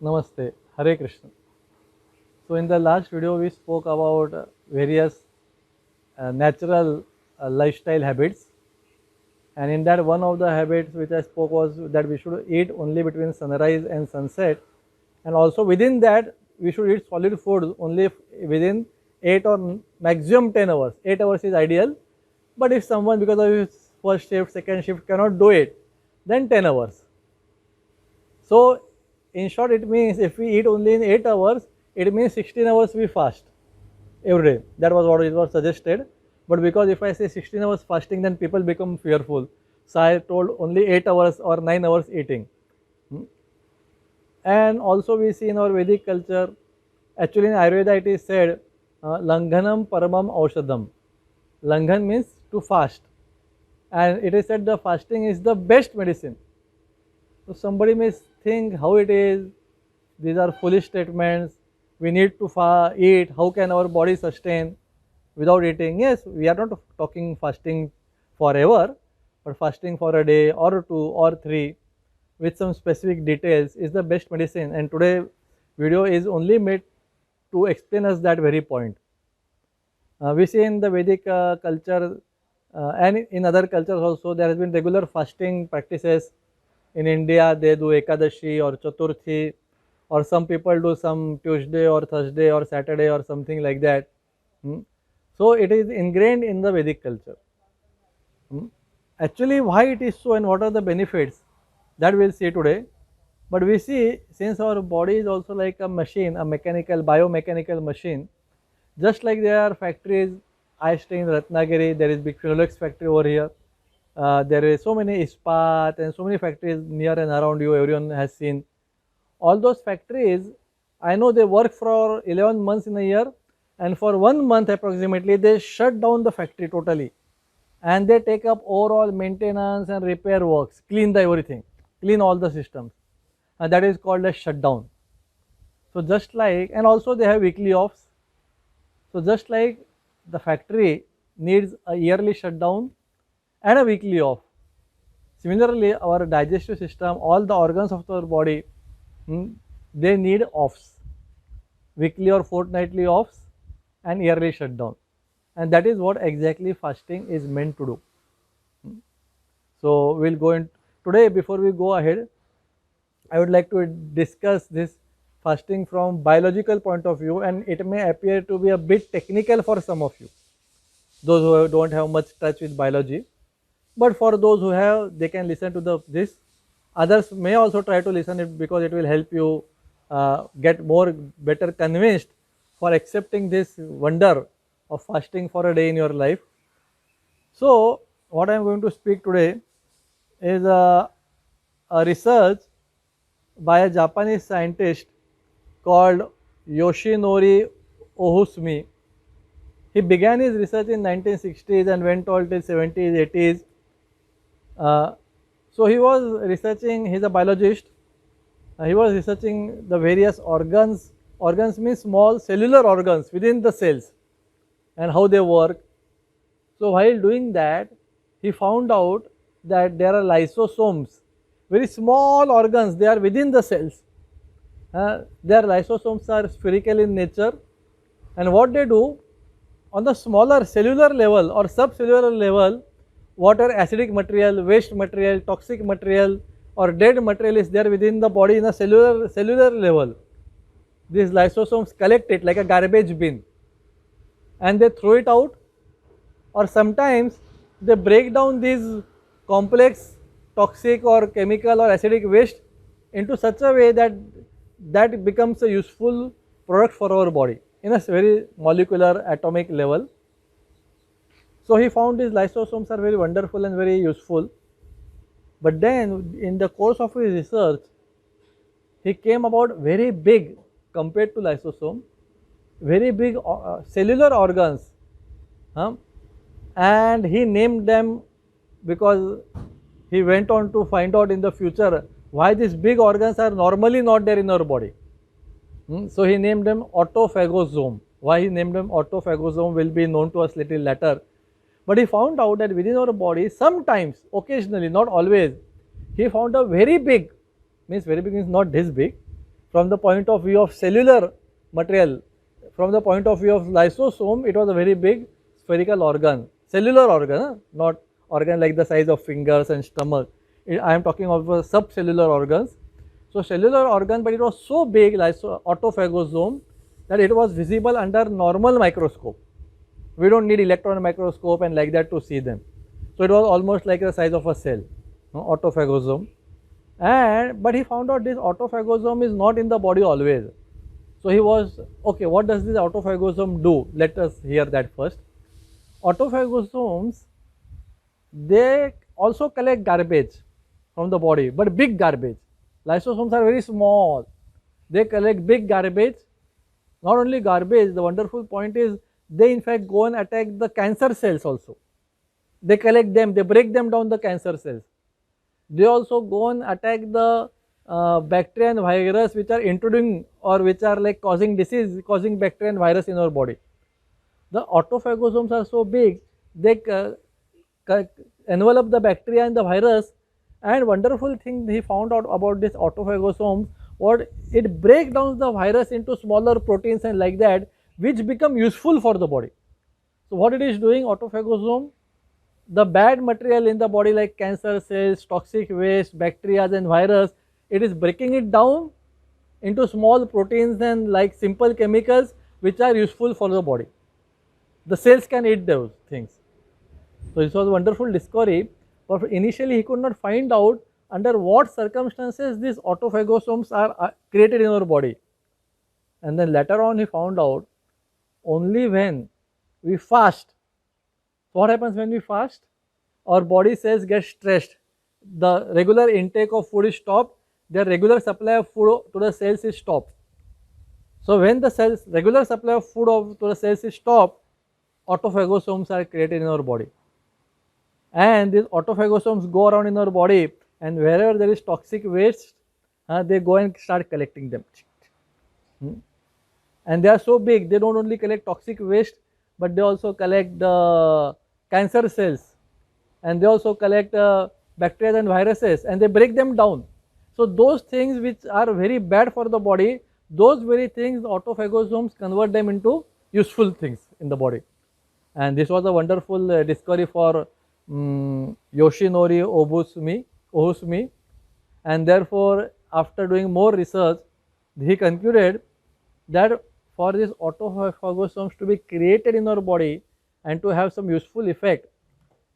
Namaste, Hare Krishna. So in the last video we spoke about various natural lifestyle habits, and in that one of the habits which I spoke was that we should eat only between sunrise and sunset, and also within that we should eat solid food only within 8 or maximum 10 hours. 8 hours is ideal, but if someone because of his first shift, second shift cannot do it, then 10 hours. So in short, it means if we eat only in 8 hours, it means 16 hours we fast every day. That was what it was suggested. But because if I say 16 hours fasting, then people become fearful. So I told only 8 hours or 9 hours eating. And also we see in our Vedic culture, actually in Ayurveda it is said, Langhanam Paramam Aushadam. Langhan means to fast. And it is said the fasting is the best medicine. So somebody may think how it is, these are foolish statements, we need to eat, how can our body sustain without eating? Yes, we are not talking fasting forever, but fasting for a day or two or three with some specific details is the best medicine, and today video is only made to explain us that very point. We see in the Vedic culture and in other cultures also there has been regular fasting practices. In India, they do Ekadashi or Chaturthi, or some people do some Tuesday or Thursday or Saturday or something like that. So it is ingrained in the Vedic culture. Actually, why it is so and what are the benefits, that we will see today. But we see, since our body is also like a machine, a mechanical, biomechanical machine, just like there are factories. I stay in Ratnagiri, there is big Phenolics factory over here. There is so many Ispat and so many factories near and around you, everyone has seen. All those factories, I know they work for 11 months in a year, and for 1 month approximately they shut down the factory totally, and they take up overall maintenance and repair works, clean the everything, clean all the systems, and that is called a shutdown. So just like, and also they have weekly offs. So just like the factory needs a yearly shutdown and a weekly off, similarly our digestive system, all the organs of our body, they need offs, weekly or fortnightly offs and yearly shutdown, and that is what exactly fasting is meant to do. So we'll go in today. Before we go ahead, I would like to discuss this fasting from biological point of view, and it may appear to be a bit technical for some of you, those who don't have much touch with biology. But for those who have, they can listen to this. Others may also try to listen it because it will help you get better convinced for accepting this wonder of fasting for a day in your life. So what I am going to speak today is a research by a Japanese scientist called Yoshinori Ohusumi. He began his research in 1960s and went on till 70s, 80s. So he was researching, he is a biologist, he was researching the various organs. Organs means small cellular organs within the cells and how they work. So while doing that, he found out that there are lysosomes, very small organs, they are within the cells. Their lysosomes are spherical in nature, and what they do on the smaller cellular level or subcellular level, water, acidic material, waste material, toxic material or dead material is there within the body in a cellular level. These lysosomes collect it like a garbage bin and they throw it out, or sometimes they break down these complex toxic or chemical or acidic waste into such a way that that becomes a useful product for our body in a very molecular atomic level. So he found these lysosomes are very wonderful and very useful. But then in the course of his research, he came about very big, compared to lysosome, very big cellular organs, and he named them because he went on to find out in the future why these big organs are normally not there in our body. So he named them autophagosome. Why he named them autophagosome will be known to us little later. But he found out that within our body, sometimes, occasionally, not always, he found a very big, means very big means not this big, from the point of view of cellular material, from the point of view of lysosome, it was a very big spherical organ, cellular organ, not organ like the size of fingers and stomach. I am talking of subcellular organs. So cellular organ, but it was so big, autophagosome, that it was visible under normal microscope. We don't need electron microscope and like that to see them. So it was almost like the size of a cell, autophagosome. But he found out this autophagosome is not in the body always. So he was, okay, what does this autophagosome do? Let us hear that first. Autophagosomes, they also collect garbage from the body, but big garbage. Lysosomes are very small. They collect big garbage. Not only garbage, the wonderful point is they in fact go and attack the cancer cells also. They collect them, they break them down, the cancer cells. They also go and attack the bacteria and virus which are intruding or which are like causing disease, causing bacteria and virus in our body. The autophagosomes are so big, they envelop the bacteria and the virus, and wonderful thing he found out about this autophagosomes, what it breaks down the virus into smaller proteins and like that, which become useful for the body. So what it is doing, autophagosome, the bad material in the body like cancer cells, toxic waste, bacteria and virus, it is breaking it down into small proteins and like simple chemicals which are useful for the body. The cells can eat those things. So this was a wonderful discovery, but initially he could not find out under what circumstances these autophagosomes are created in our body. And then later on he found out only when we fast. What happens when we fast? Our body cells get stressed. The regular intake of food is stopped. Their regular supply of food to the cells is stopped. So when the regular supply of food to the cells is stopped, autophagosomes are created in our body. And these autophagosomes go around in our body, and wherever there is toxic waste, they go and start collecting them. And they are so big, they don't only collect toxic waste, but they also collect the cancer cells, and they also collect bacteria and viruses, and they break them down. So those things which are very bad for the body, those very things, autophagosomes convert them into useful things in the body. And this was a wonderful discovery for Yoshinori Ohusumi, and therefore after doing more research, he concluded that for these autophagosomes to be created in our body and to have some useful effect,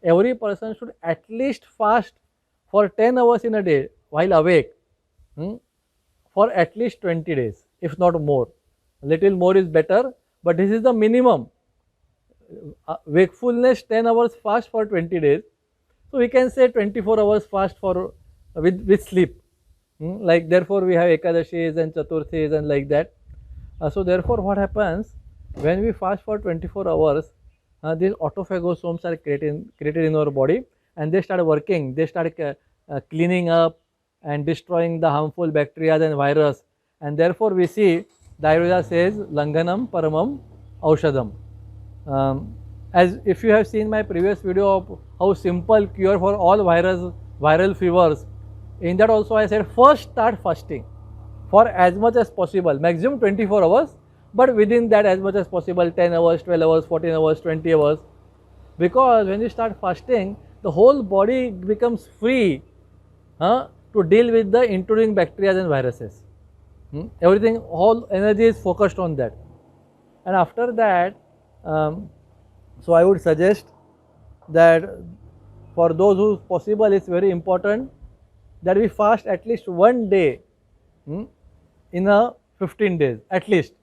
every person should at least fast for 10 hours in a day while awake, for at least 20 days, if not more. A little more is better, but this is the minimum. Wakefulness 10 hours fast for 20 days. So we can say 24 hours fast for with sleep. Like therefore we have Ekadashis and Chaturthis and like that. So therefore what happens when we fast for 24 hours, these autophagosomes are created in our body, and they start working, they start cleaning up and destroying the harmful bacteria and virus, and therefore we see the Ayurveda says Langhanam Paramam Aushadam. As if you have seen my previous video of how simple cure for all viral fevers, in that also I said first start fasting for as much as possible, maximum 24 hours, but within that as much as possible, 10 hours, 12 hours, 14 hours, 20 hours, because when you start fasting, the whole body becomes free to deal with the intruding bacteria and viruses. Everything, all energy is focused on that. And after that, so I would suggest that for those who possible, it's very important that we fast at least one day in a 15 days, at least.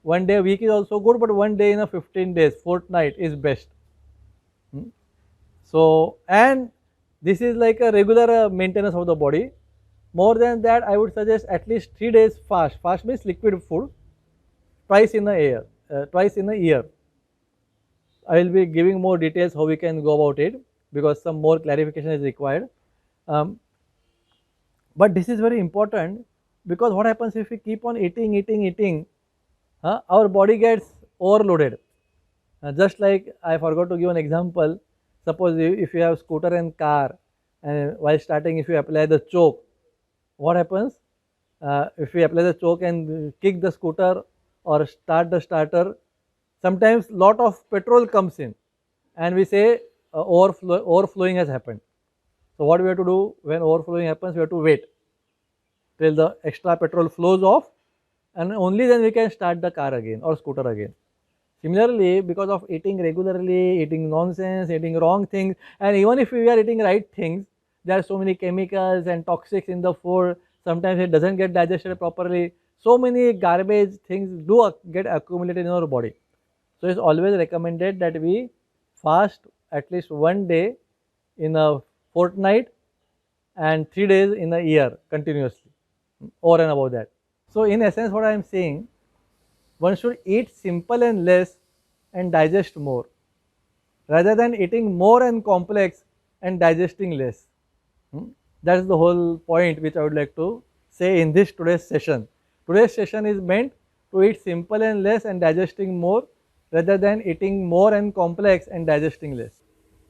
One day a week is also good, but one day in a 15 days, fortnight is best. So, and this is like a regular maintenance of the body. More than that, I would suggest at least 3 days fast. Fast means liquid food, twice in a year. I will be giving more details how we can go about it, because some more clarification is required. But this is very important, because what happens if we keep on eating, our body gets overloaded. Just like I forgot to give an example. Suppose if you have scooter and car, and while starting if you apply the choke, what happens? if we apply the choke and kick the scooter or start the starter, sometimes lot of petrol comes in and we say overflowing has happened. So what we have to do when overflowing happens, we have to wait till the extra petrol flows off, and only then we can start the car again or scooter again. Similarly, because of eating regularly, eating nonsense, eating wrong things, and even if we are eating right things, there are so many chemicals and toxics in the food. Sometimes it doesn't get digested properly. So many garbage things do get accumulated in our body. So it's always recommended that we fast at least one day in a fortnight and 3 days in a year continuously, over and above that. So in essence, what I am saying, one should eat simple and less and digest more, rather than eating more and complex and digesting less. That is the whole point which I would like to say in this today's session. Today's session is meant to eat simple and less and digesting more, rather than eating more and complex and digesting less.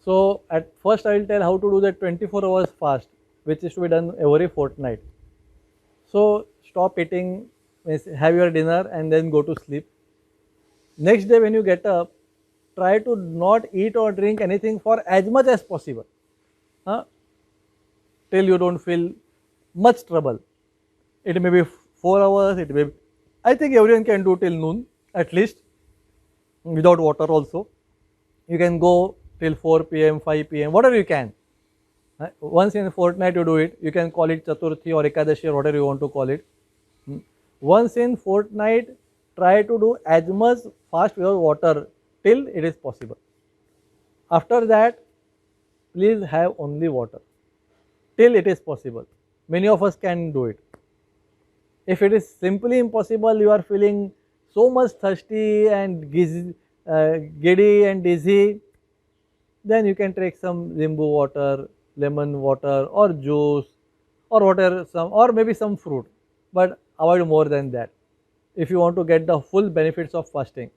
So at first I will tell how to do the 24 hours fast, which is to be done every fortnight. So stop eating, have your dinner and then go to sleep. Next day when you get up, try to not eat or drink anything for as much as possible, till you don't feel much trouble. It may be 4 hours, it may be, I think everyone can do till noon at least, without water also. You can go till 4 p.m., 5 p.m., whatever you can. Once in a fortnight you do it. You can call it Chaturthi or Ekadashi or whatever you want to call it. Once in fortnight, try to do as much fast without water till it is possible. After that, please have only water till it is possible. Many of us can do it. If it is simply impossible, you are feeling so much thirsty and giddy and dizzy, then you can take some limbu water, lemon water or juice or whatever, or maybe some fruit, but avoid more than that if you want to get the full benefits of fasting.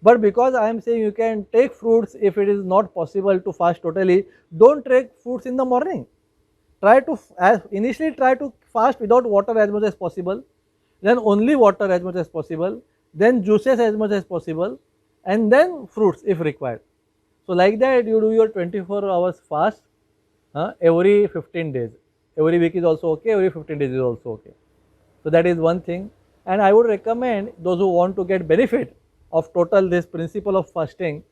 But because I am saying you can take fruits, if it is not possible to fast totally, don't take fruits in the morning. Initially try to fast without water as much as possible, then only water as much as possible, then juices as much as possible, and then fruits if required. So like that you do your 24 hours fast every 15 days. Every week is also okay, every 15 days is also okay. So that is one thing, and I would recommend those who want to get benefit of total this principle of fasting,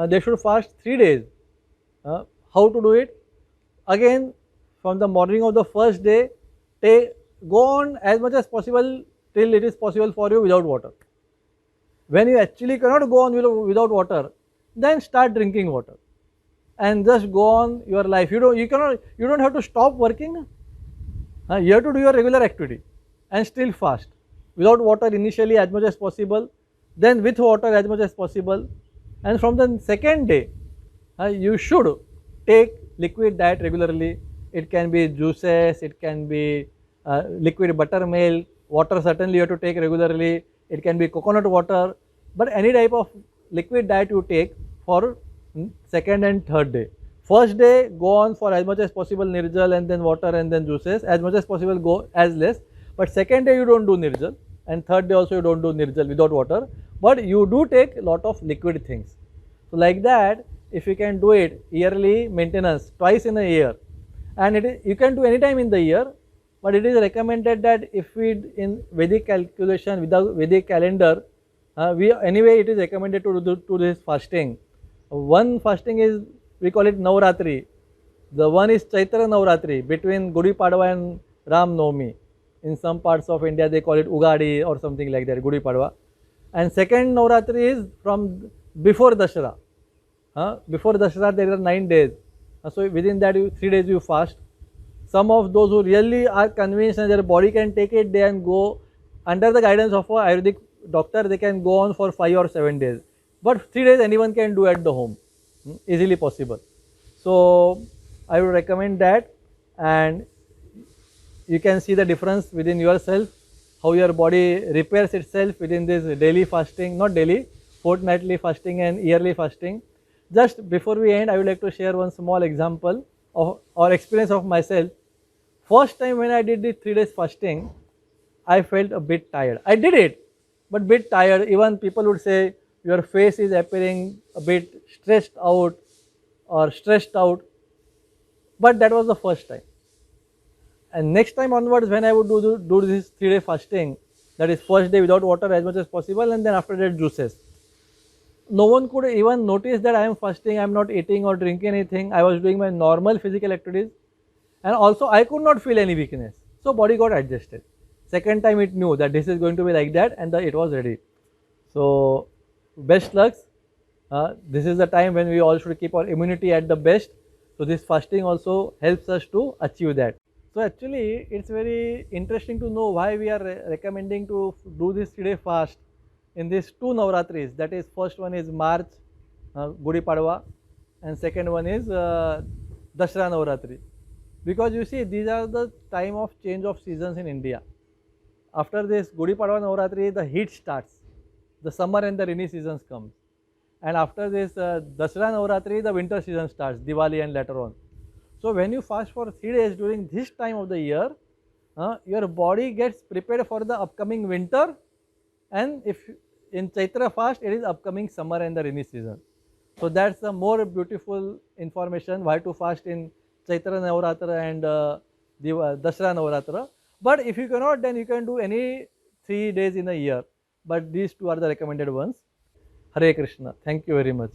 they should fast 3 days. How to do it? Again, from the morning of the first day, go on as much as possible till it is possible for you without water. When you actually cannot go on without water, then start drinking water and just go on your life. You don't have to stop working. You have to do your regular activity and still fast without water initially as much as possible, then with water as much as possible, and from the second day you should take liquid diet regularly. It can be juices, it can be liquid buttermilk, water certainly you have to take regularly, it can be coconut water, but any type of liquid diet you take for second and third day. First day go on for as much as possible nirjal and then water and then juices, as much as possible go as less, but second day you don't do nirjal and third day also you don't do nirjal without water, but you do take a lot of liquid things. So like that, if you can do it yearly maintenance twice in a year, and you can do any time in the year, but it is recommended that if we in Vedic calculation without Vedic calendar, anyway it is recommended to do this fasting. One fasting is, we call it Navratri. The one is Chaitra Navratri between Gudi Padwa and Ram Navami. In some parts of India they call it Ugadi or something like that, Gudi Padwa. And second Navratri is from before Dashera. Before Dashera there are 9 days. So within that 3 days you fast. Some of those who really are convinced and their body can take it, they can go under the guidance of a Ayurvedic doctor, they can go on for 5 or 7 days. But 3 days anyone can do at the home, easily possible. So I would recommend that, and you can see the difference within yourself, how your body repairs itself within this daily fasting, not daily, fortnightly fasting and yearly fasting. Just before we end, I would like to share one small example of or experience of myself. First time when I did the 3 days fasting, I felt a bit tired. I did it, but bit tired. Even people would say your face is appearing a bit stressed out or stressed out. But that was the first time. And next time onwards, when I would do this 3-day fasting, that is first day without water as much as possible, and then after that juices. No one could even notice that I am fasting, I am not eating or drinking anything. I was doing my normal physical activities, and also I could not feel any weakness. So body got adjusted. Second time it knew that this is going to be like that, and it was ready. So best lucks. This is the time when we all should keep our immunity at the best. So this fasting also helps us to achieve that. So actually it's very interesting to know why we are recommending to do this 3-day fast in these two Navratris. That is, first one is March Gudi Padwa, and second one is Dasara Navratri. Because you see, these are the time of change of seasons in India. After this Gudi Padwa Navratri, the heat starts, the summer and the rainy seasons comes, and after this Dasara Navratri, the winter season starts, Diwali and later on. So when you fast for 3 days during this time of the year, your body gets prepared for the upcoming winter, and if in Chaitra fast, it is upcoming summer and the rainy season. So that's the more beautiful information why to fast in Chaitra Navratra and Dasara Navratra. But if you cannot, then you can do any 3 days in a year. But these two are the recommended ones. Hare Krishna. Thank you very much.